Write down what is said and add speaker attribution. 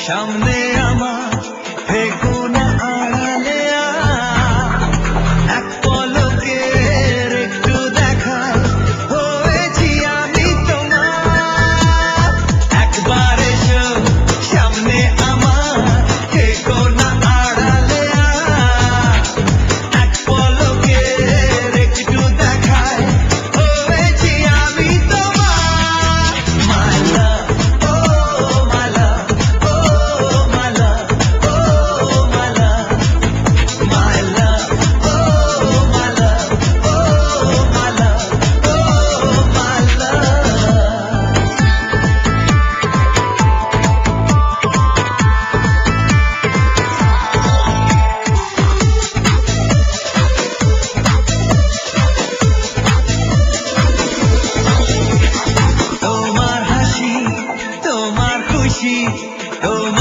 Speaker 1: সামনে আমার থেকো না আড়ালে এক পলকের একটু দেখায় হয়েছি আমি তোমার একবার এসো সামনে আমার থেকো না আড়ালে এক পলকের একটু দেখায় হয়েছি আমি তোমার my love oh my love oh my love oh my love my love oh my love oh my love oh my love তোমার হাসি তোমার খুশি তোমার